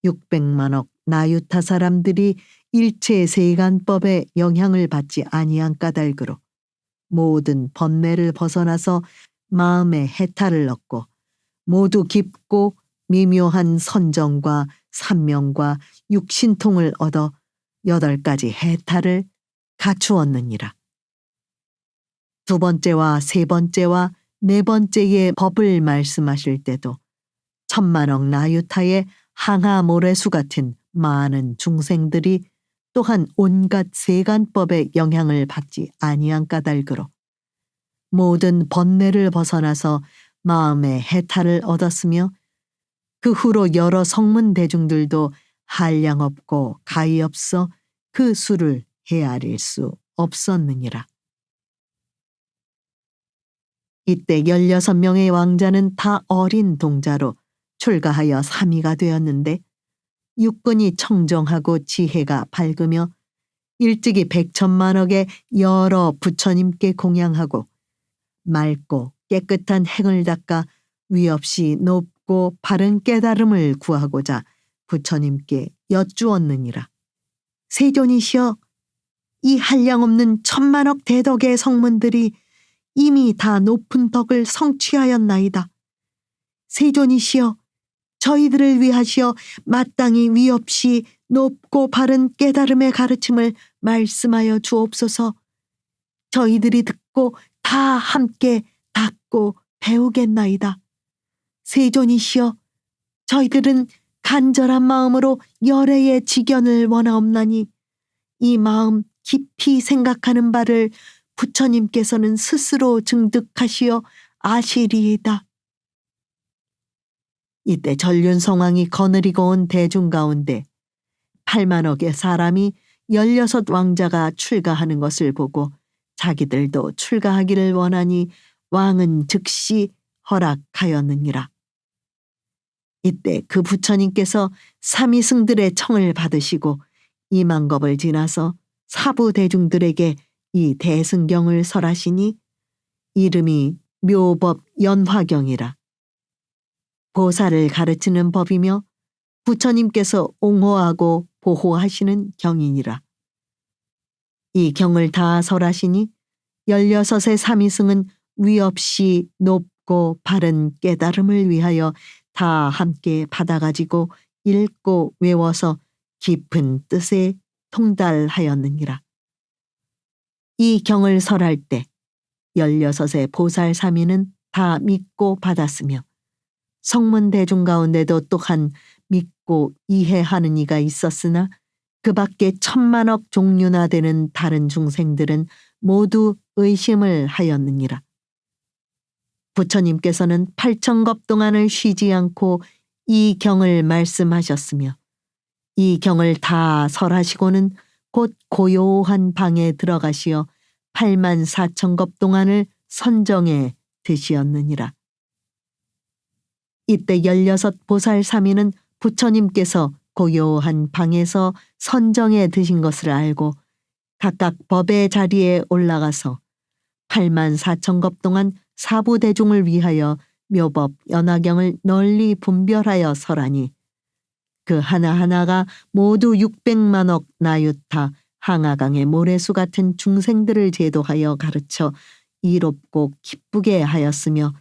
600만억 나유타 사람들이 일체 세간법에 영향을 받지 아니한 까닭으로 모든 번뇌를 벗어나서 마음의 해탈을 얻고 모두 깊고 미묘한 선정과 삼명과 육신통을 얻어 8가지 해탈을 갖추었느니라. 두 번째와 세 번째와 네 번째의 법을 말씀하실 때도 1000만억 나유타의 항하 모래수 같은 많은 중생들이 또한 온갖 세간법의 영향을 받지 아니한 까닭으로 모든 번뇌를 벗어나서 마음의 해탈을 얻었으며 그 후로 여러 성문 대중들도 한량없고 가히 없어 그 수를 헤아릴 수 없었느니라. 이때 16명의 왕자는 다 어린 동자로 출가하여 삼위가 되었는데 육군이 청정하고 지혜가 밝으며 일찍이 100천만억의 여러 부처님께 공양하고 맑고 깨끗한 행을 닦아 위 없이 높고 바른 깨달음을 구하고자 부처님께 여쭈었느니라. 세존이시여, 이 한량없는 1000만억 대덕의 성문들이 이미 다 높은 덕을 성취하였나이다. 세존이시여, 저희들을 위하시어 마땅히 위 없이 높고 바른 깨달음의 가르침을 말씀하여 주옵소서. 저희들이 듣고 다 함께 닦고 배우겠나이다. 세존이시여, 저희들은 간절한 마음으로 열애의 직연을 원하옵나니 이 마음 깊이 생각하는 바를 부처님께서는 스스로 증득하시어 아시리이다. 이때 전륜성왕이 거느리고 온 대중 가운데 8만억의 사람이 16 왕자가 출가하는 것을 보고 자기들도 출가하기를 원하니 왕은 즉시 허락하였느니라. 이때 그 부처님께서 삼위승들의 청을 받으시고 이만겁을 지나서 사부 대중들에게 이 대승경을 설하시니 이름이 묘법 연화경이라. 보살을 가르치는 법이며 부처님께서 옹호하고 보호하시는 경이니라. 이 경을 다 설하시니 16의 삼위승은 위없이 높고 바른 깨달음을 위하여 다 함께 받아가지고 읽고 외워서 깊은 뜻에 통달하였느니라. 이 경을 설할 때 16의 보살 삼위는 다 믿고 받았으며 성문 대중 가운데도 또한 믿고 이해하는 이가 있었으나 그 밖에 1000만억 종류나 되는 다른 중생들은 모두 의심을 하였느니라. 부처님께서는 8,000겁 동안을 쉬지 않고 이 경을 말씀하셨으며 이 경을 다 설하시고는 곧 고요한 방에 들어가시어 84,000겁 동안을 선정에 드시었느니라. 이때 16 보살 삼위는 부처님께서 고요한 방에서 선정에 드신 것을 알고 각각 법의 자리에 올라가서 84,000겁 동안 사부대중을 위하여 묘법 연화경을 널리 분별하여 설하니 그 하나하나가 모두 600만억 나유타 항아강의 모래수 같은 중생들을 제도하여 가르쳐 이롭고 기쁘게 하였으며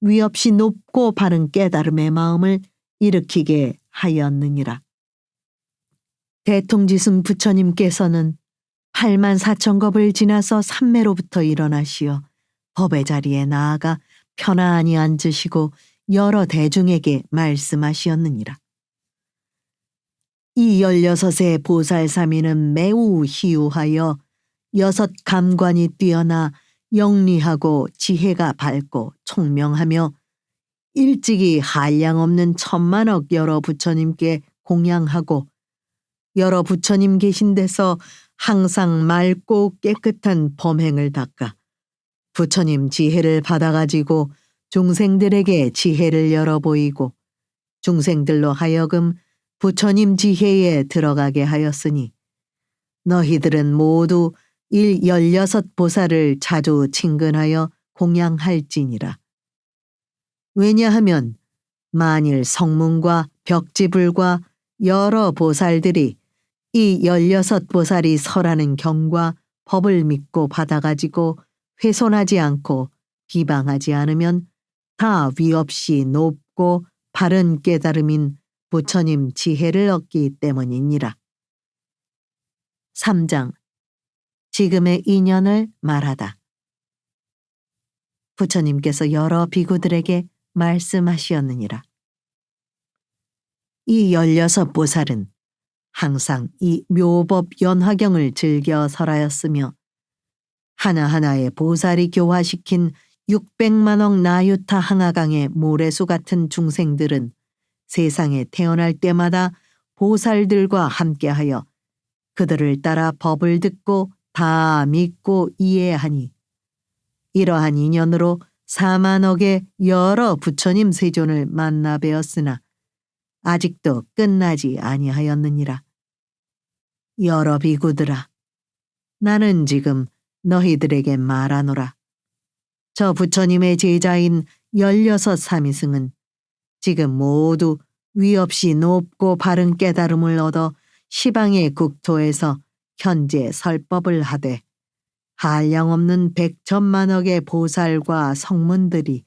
위없이 높고 바른 깨달음의 마음을 일으키게 하였느니라. 대통지승 부처님께서는 84,000겁을 지나서 삼매로부터 일어나시어 법의 자리에 나아가 편안히 앉으시고 여러 대중에게 말씀하시었느니라. 이 16의 보살삼위는 매우 희유하여 6 감관이 뛰어나 영리하고 지혜가 밝고 총명하며 일찍이 한량없는 1000만억 여러 부처님께 공양하고 여러 부처님 계신 데서 항상 맑고 깨끗한 범행을 닦아 부처님 지혜를 받아가지고 중생들에게 지혜를 열어 보이고 중생들로 하여금 부처님 지혜에 들어가게 하였으니 너희들은 모두 16 보살을 자주 친근하여 공양할지니라. 왜냐하면 만일 성문과 벽지불과 여러 보살들이 이 16 보살이 설하는 경과 법을 믿고 받아가지고 훼손하지 않고 비방하지 않으면 다 위없이 높고 바른 깨달음인 부처님 지혜를 얻기 때문이니라. 3장 지금의 인연을 말하다. 부처님께서 여러 비구들에게 말씀하시었느니라. 이 16 보살은 항상 이 묘법 연화경을 즐겨 설하였으며 하나하나의 보살이 교화시킨 600만억 나유타 항아강의 모래수 같은 중생들은 세상에 태어날 때마다 보살들과 함께하여 그들을 따라 법을 듣고 다 믿고 이해하니 이러한 인연으로 4만억의 여러 부처님 세존을 만나 뵈었으나 아직도 끝나지 아니하였느니라. 여러 비구들아, 나는 지금 너희들에게 말하노라. 저 부처님의 제자인 16 삼위승은 지금 모두 위없이 높고 바른 깨달음을 얻어 시방의 국토에서 현재 설법을 하되 한량없는 100천만억의 보살과 성문들이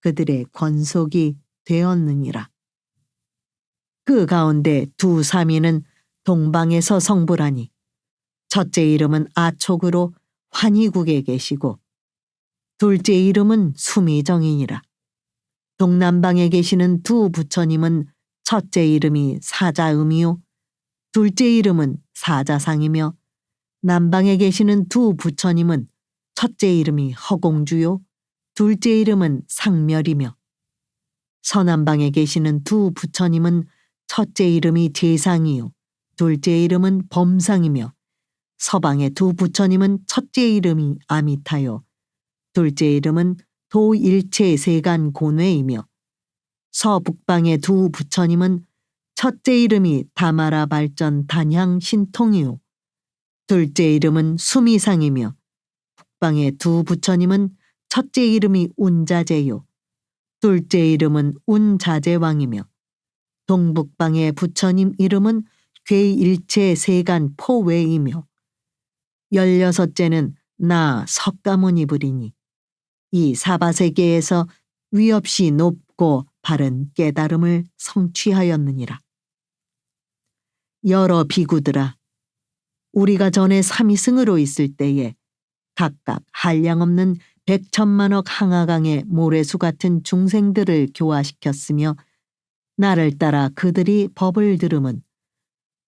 그들의 권속이 되었느니라. 그 가운데 두 삼위는 동방에서 성불하니 첫째 이름은 아촉으로 환희국에 계시고 둘째 이름은 수미정이니라. 동남방에 계시는 두 부처님은 첫째 이름이 사자음이요 둘째 이름은 사자상이며 남방에 계시는 두 부처님은 첫째 이름이 허공주요 둘째 이름은 상멸이며 서남방에 계시는 두 부처님은 첫째 이름이 제상이요 둘째 이름은 범상이며 서방의 두 부처님은 첫째 이름이 아미타요. 둘째 이름은 도일체 세간 고뇌이며 서북방의 두 부처님은 첫째 이름이 다마라 발전 단향 신통이요. 둘째 이름은 수미상이며 북방의 두 부처님은 첫째 이름이 운자제요. 둘째 이름은 운자제왕이며 동북방의 부처님 이름은 괴일체 세간 포외이며 16째는 나 석가모니불이니 이 사바세계에서 위없이 높고 바른 깨달음을 성취하였느니라. 여러 비구들아, 우리가 전에 삼위승으로 있을 때에 각각 한량없는 100천만억 항아강의 모래수 같은 중생들을 교화시켰으며 나를 따라 그들이 법을 들음은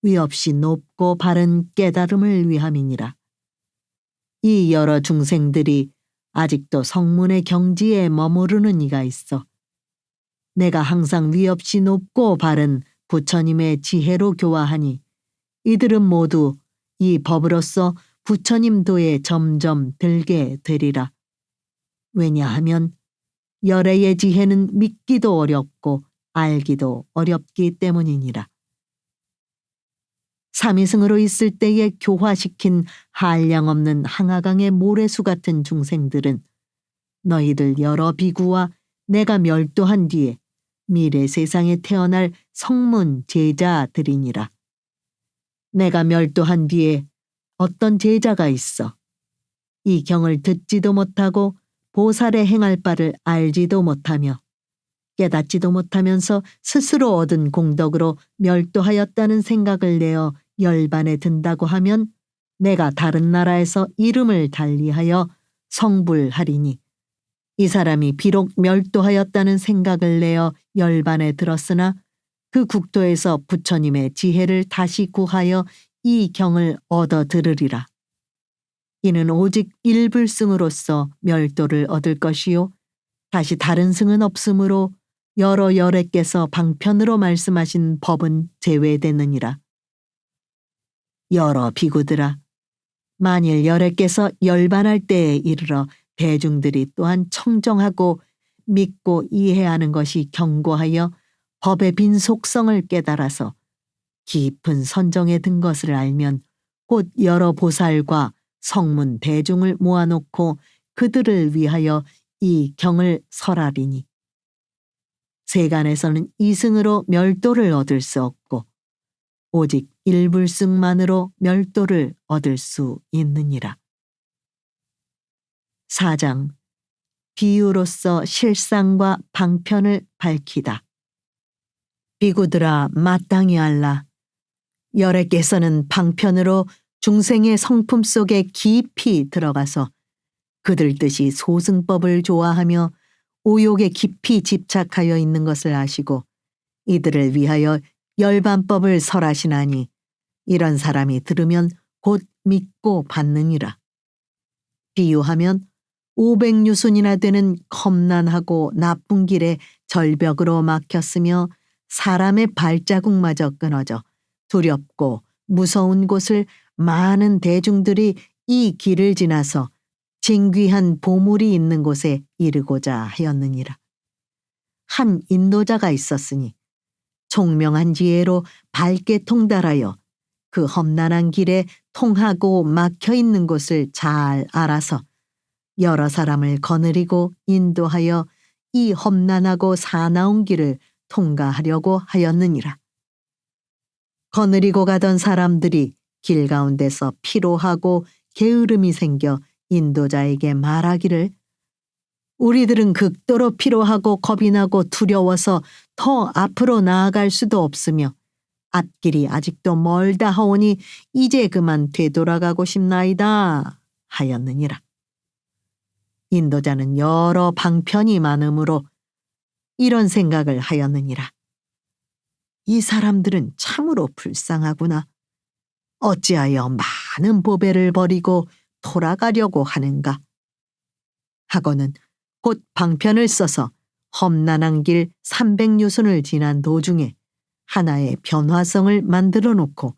위없이 높고 바른 깨달음을 위함이니라. 이 여러 중생들이 아직도 성문의 경지에 머무르는 이가 있어 내가 항상 위없이 높고 바른 부처님의 지혜로 교화하니 이들은 모두 이 법으로서 부처님 도에 점점 들게 되리라. 왜냐하면 열애의 지혜는 믿기도 어렵고 알기도 어렵기 때문이니라. 삼위승으로 있을 때에 교화시킨 한량없는 항아강의 모래수 같은 중생들은 너희들 여러 비구와 내가 멸도한 뒤에 미래 세상에 태어날 성문 제자들이니라. 내가 멸도한 뒤에 어떤 제자가 있어 이 경을 듣지도 못하고 보살의 행할 바를 알지도 못하며 깨닫지도 못하면서 스스로 얻은 공덕으로 멸도하였다는 생각을 내어 열반에 든다고 하면 내가 다른 나라에서 이름을 달리하여 성불하리니 이 사람이 비록 멸도하였다는 생각을 내어 열반에 들었으나 그 국토에서 부처님의 지혜를 다시 구하여 이 경을 얻어 들으리라. 이는 오직 일불승으로서 멸도를 얻을 것이요 다시 다른 승은 없으므로 여러 열애께서 방편으로 말씀하신 법은 제외되느니라. 여러 비구들아, 만일 열애께서 열반할 때에 이르러 대중들이 또한 청정하고 믿고 이해하는 것이 견고하여 법의 빈 속성을 깨달아서 깊은 선정에 든 것을 알면 곧 여러 보살과 성문 대중을 모아놓고 그들을 위하여 이 경을 설하리니 세간에서는 이승으로 멸도를 얻을 수 없고 오직 일불승만으로 멸도를 얻을 수 있느니라. 4장 비유로서 실상과 방편을 밝히다. 비구들아, 마땅히 알라. 열애께서는 방편으로 중생의 성품 속에 깊이 들어가서 그들 뜻이 소승법을 좋아하며 오욕에 깊이 집착하여 있는 것을 아시고 이들을 위하여 열반법을 설하시나니 이런 사람이 들으면 곧 믿고 받느니라. 비유하면 500유순이나 되는 험난하고 나쁜 길에 절벽으로 막혔으며 사람의 발자국마저 끊어져 두렵고 무서운 곳을 많은 대중들이 이 길을 지나서 진귀한 보물이 있는 곳에 이르고자 하였느니라. 한 인도자가 있었으니 총명한 지혜로 밝게 통달하여 그 험난한 길에 통하고 막혀 있는 곳을 잘 알아서 여러 사람을 거느리고 인도하여 이 험난하고 사나운 길을 통과하려고 하였느니라. 거느리고 가던 사람들이 길 가운데서 피로하고 게으름이 생겨 인도자에게 말하기를 우리들은 극도로 피로하고 겁이 나고 두려워서 더 앞으로 나아갈 수도 없으며 앞길이 아직도 멀다 하오니 이제 그만 되돌아가고 싶나이다 하였느니라. 인도자는 여러 방편이 많으므로 이런 생각을 하였느니라. 이 사람들은 참으로 불쌍하구나. 어찌하여 많은 보배를 버리고 돌아가려고 하는가. 하고는 곧 방편을 써서 험난한 길 300유순을 지난 도중에 하나의 변화성을 만들어 놓고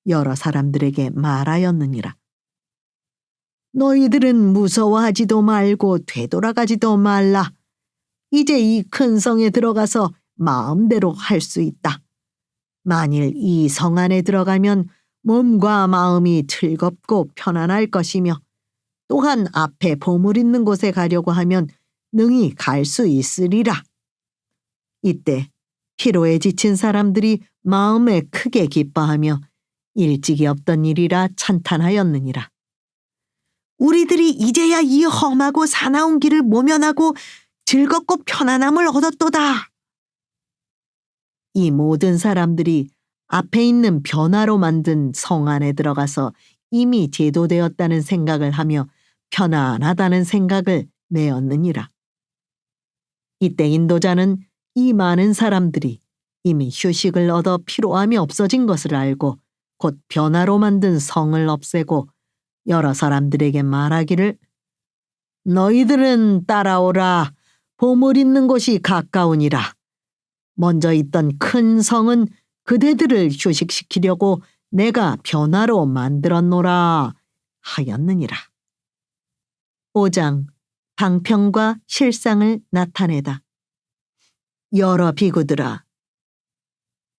여러 사람들에게 말하였느니라. 너희들은 무서워하지도 말고 되돌아가지도 말라. 이제 이 큰 성에 들어가서 마음대로 할 수 있다. 만일 이 성 안에 들어가면 몸과 마음이 즐겁고 편안할 것이며 또한 앞에 보물 있는 곳에 가려고 하면 능히 갈 수 있으리라. 이때 피로에 지친 사람들이 마음에 크게 기뻐하며 일찍이 없던 일이라 찬탄하였느니라. 우리들이 이제야 이 험하고 사나운 길을 모면하고 즐겁고 편안함을 얻었도다. 이 모든 사람들이 앞에 있는 변화로 만든 성 안에 들어가서 이미 제도되었다는 생각을 하며 편안하다는 생각을 내었느니라. 이때 인도자는 이 많은 사람들이 이미 휴식을 얻어 피로함이 없어진 것을 알고 곧 변화로 만든 성을 없애고 여러 사람들에게 말하기를 너희들은 따라오라. 보물 있는 곳이 가까우니라. 먼저 있던 큰 성은 그대들을 휴식시키려고 내가 변화로 만들었노라 하였느니라. 5장 방평과 실상을 나타내다. 여러 비구들아,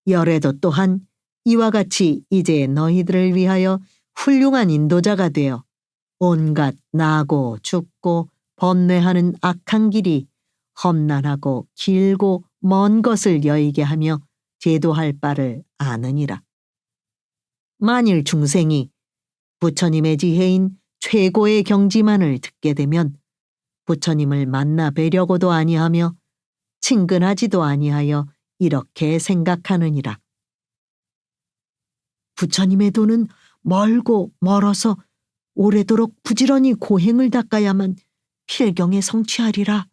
열에도 또한 이와 같이 이제 너희들을 위하여 훌륭한 인도자가 되어 온갖 나고 죽고 번뇌하는 악한 길이 험난하고 길고 먼 것을 여의게 하며 제도할 바를 아느니라. 만일 중생이 부처님의 지혜인 최고의 경지만을 듣게 되면 부처님을 만나 뵈려고도 아니하며 친근하지도 아니하여 이렇게 생각하느니라. 부처님의 도는 멀고 멀어서 오래도록 부지런히 고행을 닦아야만 필경에 성취하리라.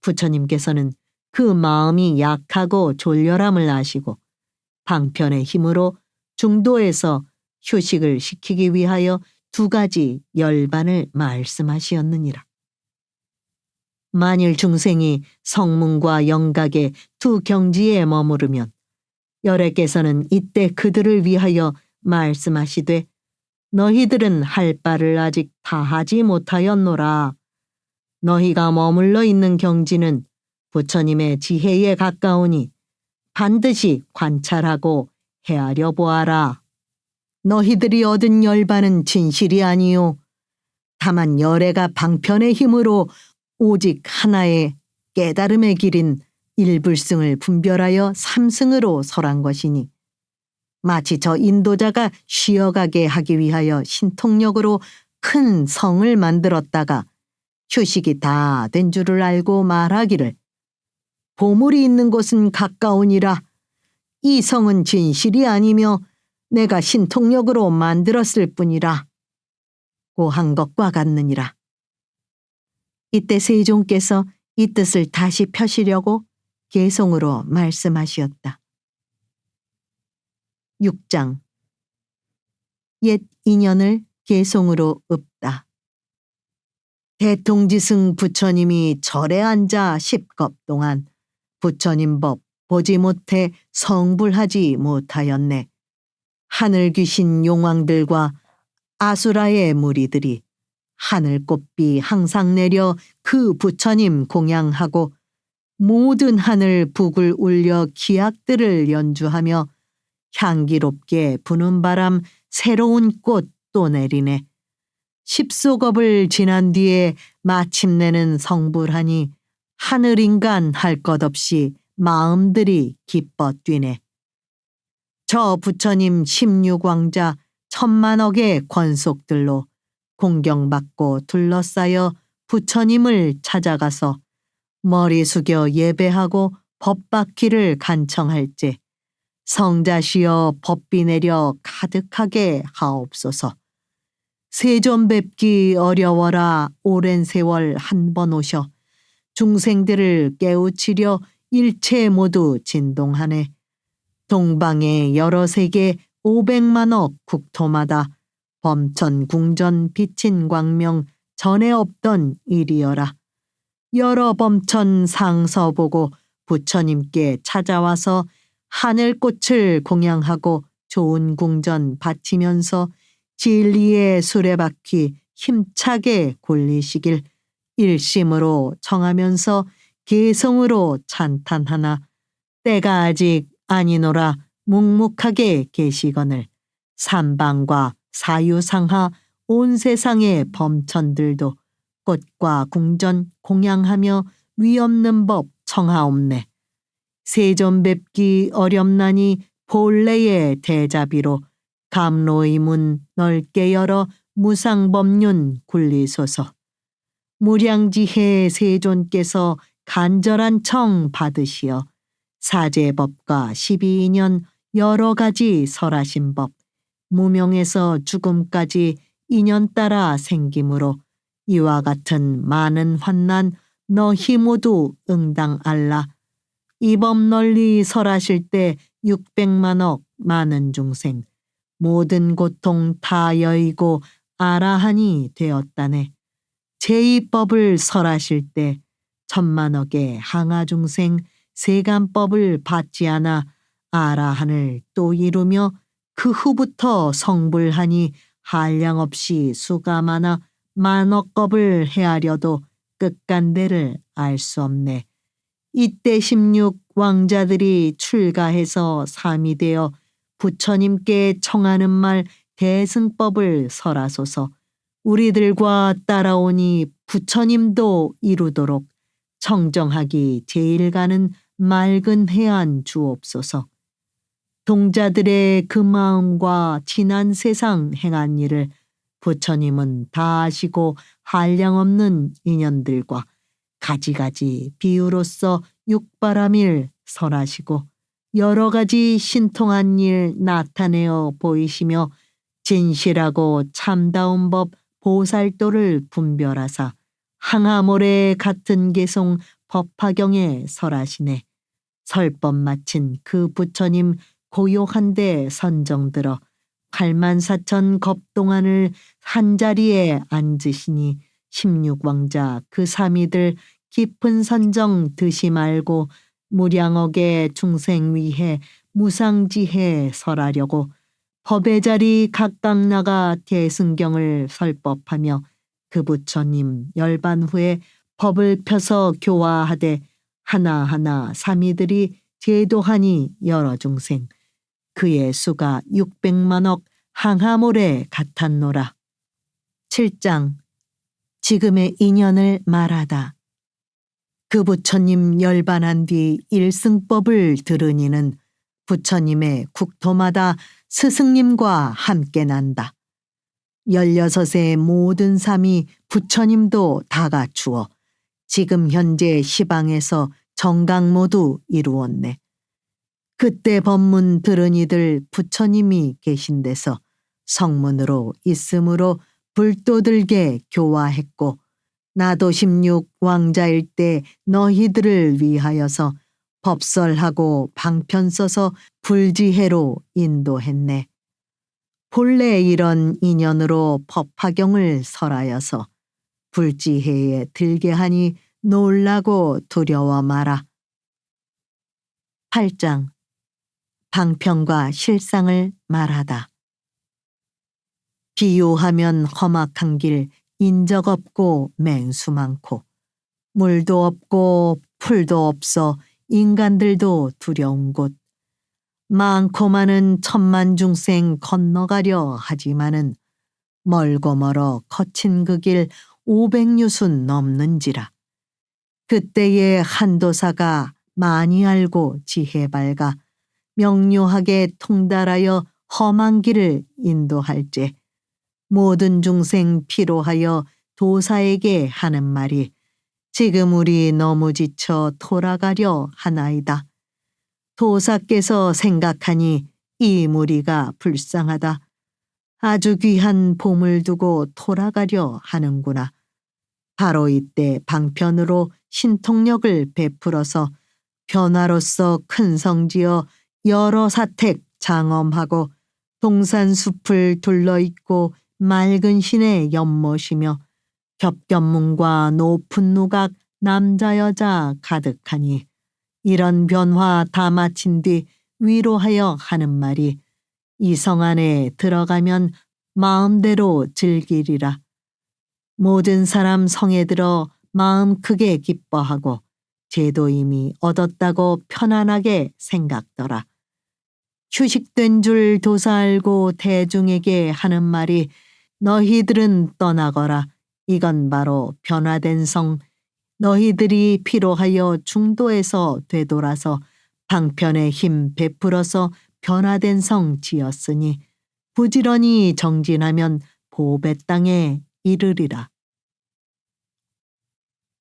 부처님께서는 그 마음이 약하고 졸렬함을 아시고 방편의 힘으로 중도에서 휴식을 시키기 위하여 2가지 열반을 말씀하시었느니라. 만일 중생이 성문과 영각의 2 경지에 머무르면 열애께서는 이때 그들을 위하여 말씀하시되 너희들은 할 바를 아직 다 하지 못하였노라. 너희가 머물러 있는 경지는 부처님의 지혜에 가까우니 반드시 관찰하고 헤아려 보아라. 너희들이 얻은 열반은 진실이 아니요 다만 열애가 방편의 힘으로 오직 하나의 깨달음의 길인 일불승을 분별하여 삼승으로 설한 것이니 마치 저 인도자가 쉬어가게 하기 위하여 신통력으로 큰 성을 만들었다가 휴식이 다 된 줄을 알고 말하기를 보물이 있는 곳은 가까우니라. 이 성은 진실이 아니며 내가 신통력으로 만들었을 뿐이라 고 한 것과 같느니라. 이때 세종께서 이 뜻을 다시 펴시려고 개송으로 말씀하시었다. 6장 옛 인연을 개송으로 읊다. 대통지승 부처님이 절에 앉아 10겁 동안 부처님 법 보지 못해 성불하지 못하였네. 하늘 귀신 용왕들과 아수라의 무리들이 하늘꽃비 항상 내려 그 부처님 공양하고 모든 하늘 북을 울려 기악들을 연주하며 향기롭게 부는 바람 새로운 꽃 또 내리네. 10소겁을 지난 뒤에 마침내는 성불하니 하늘인간 할 것 없이 마음들이 기뻐 뛰네. 저 부처님 16왕자 1000만억의 권속들로 공경받고 둘러싸여 부처님을 찾아가서 머리 숙여 예배하고 법받기를 간청할지 성자시여 법비 내려 가득하게 하옵소서. 세존 뵙기 어려워라 오랜 세월 한 번 오셔 중생들을 깨우치려 일체 모두 진동하네. 동방의 여러 세계 500만억 국토마다 범천 궁전 비친 광명 전에 없던 일이여라. 여러 범천 상서 보고 부처님께 찾아와서 하늘꽃을 공양하고 좋은 궁전 바치면서 진리의 수레바퀴 힘차게 굴리시길 일심으로 청하면서 개성으로 찬탄하나 때가 아직 아니노라 묵묵하게 계시거늘 삼방과 사유상하 온 세상의 범천들도 꽃과 궁전 공양하며 위없는 법 청하옵네. 세존 뵙기 어렵나니 본래의 대자비로 감로의 문 넓게 열어 무상법륜 굴리소서. 무량지혜 세존께서 간절한 청 받으시어 사제법과 12인연 여러 가지 설하신 법 무명에서 죽음까지 인연 따라 생김으로 이와 같은 많은 환난 너희 모두 응당알라. 이 법 널리 설하실 때 600만억 많은 중생 모든 고통 다 여의고 아라한이 되었다네. 제2법을 설하실 때 1000만억의 항아 중생 세간법을 받지 않아 아라한을 또 이루며 그 후부터 성불하니 한량없이 수가 많아 만억겁을 헤아려도 끝간대를 알 수 없네. 이때 16 왕자들이 출가해서 삼이 되어 부처님께 청하는 말 대승법을 설하소서. 우리들과 따라오니 부처님도 이루도록 청정하기 제일 가는 맑은 해안 주옵소서. 동자들의 그 마음과 지난 세상 행한 일을 부처님은 다 아시고 한량없는 인연들과 가지가지 비유로서 육바람일 설하시고 여러 가지 신통한 일 나타내어 보이시며 진실하고 참다운 법 보살도를 분별하사 항아모래 같은 개송 법화경에 설하시네. 설법 마친 그 부처님 고요한데 선정들어 84,000 겁동안을 한자리에 앉으시니 16왕자 그 사미들 깊은 선정 드시 말고 무량억의 중생 위해 무상지해 설하려고 법의 자리 각각 나가 대승경을 설법하며 그 부처님 열반 후에 법을 펴서 교화하되 하나하나 사미들이 제도하니 여러 중생 그의 수가 600만억 항하모래 같았노라. 7장 지금의 인연을 말하다. 그 부처님 열반한 뒤 일승법을 들으니는 부처님의 국토마다 스승님과 함께 난다. 16의 모든 삶이 부처님도 다 갖추어 지금 현재 시방에서 정각 모두 이루었네. 그때 법문 들은 이들 부처님이 계신 데서 성문으로 있으므로 불도들게 교화했고 나도 16 왕자일 때 너희들을 위하여서 법설하고 방편 써서 불지혜로 인도했네. 본래 이런 인연으로 법화경을 설하여서 불지혜에 들게 하니 놀라고 두려워 마라. 8장 방편과 실상을 말하다. 비유하면 험악한 길 인적 없고 맹수 많고 물도 없고 풀도 없어 인간들도 두려운 곳 많고 많은 천만 중생 건너가려 하지만은 멀고 멀어 거친 그 길 500유순 넘는지라. 그때의 한도사가 많이 알고 지혜 밝아 명료하게 통달하여 험한 길을 인도할제 모든 중생 피로하여 도사에게 하는 말이 지금 우리 너무 지쳐 돌아가려 하나이다. 도사께서 생각하니 이 무리가 불쌍하다. 아주 귀한 봄을 두고 돌아가려 하는구나. 바로 이때 방편으로 신통력을 베풀어서 변화로서 큰 성지어 여러 사택 장엄하고 동산숲을 둘러있고 맑은 신의 연못이며 겹겹문과 높은 누각 남자 여자 가득하니 이런 변화 다 마친 뒤 위로하여 하는 말이 이 성 안에 들어가면 마음대로 즐기리라. 모든 사람 성에 들어 마음 크게 기뻐하고 죄도 이미 얻었다고 편안하게 생각더라. 휴식된 줄 도사 알고 대중에게 하는 말이 너희들은 떠나거라. 이건 바로 변화된 성. 너희들이 피로하여 중도에서 되돌아서 방편의 힘 베풀어서 변화된 성 지었으니 부지런히 정진하면 보배 땅에 이르리라.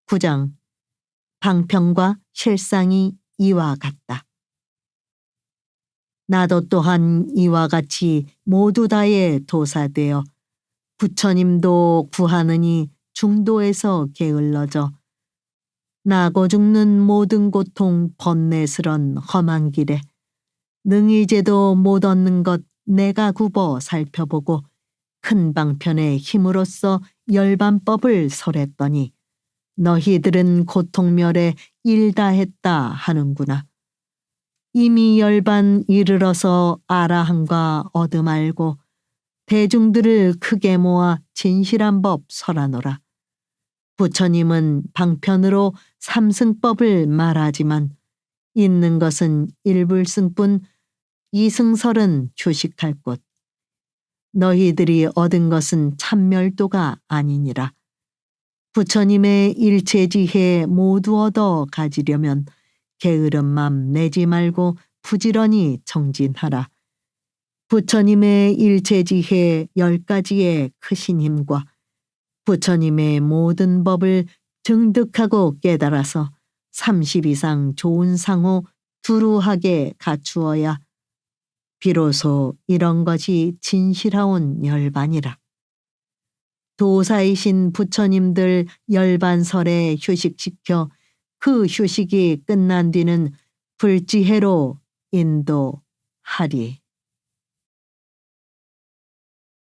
9장. 방편과 실상이 이와 같다. 나도 또한 이와 같이 모두 다의 도사되어 부처님도 구하느니 중도에서 게을러져 나고 죽는 모든 고통 번뇌스런 험한 길에 능이제도 못 얻는 것 내가 굽어 살펴보고 큰 방편의 힘으로써 열반법을 설했더니 너희들은 고통멸에 일다했다 하는구나. 이미 열반 이르러서 아라함과 얻음 알고 대중들을 크게 모아 진실한 법 설하노라. 부처님은 방편으로 삼승법을 말하지만 있는 것은 일불승뿐 이승설은 휴식할 곳. 너희들이 얻은 것은 참멸도가 아니니라. 부처님의 일체지혜 모두 얻어 가지려면 게으른 맘 내지 말고 부지런히 정진하라. 부처님의 일체지혜 10가지의 크신 힘과 부처님의 모든 법을 증득하고 깨달아서 30 이상 좋은 상호 두루하게 갖추어야 비로소 이런 것이 진실하온 열반이라. 도사이신 부처님들 열반설에 휴식시켜 그 휴식이 끝난 뒤는 불지해로 인도하리.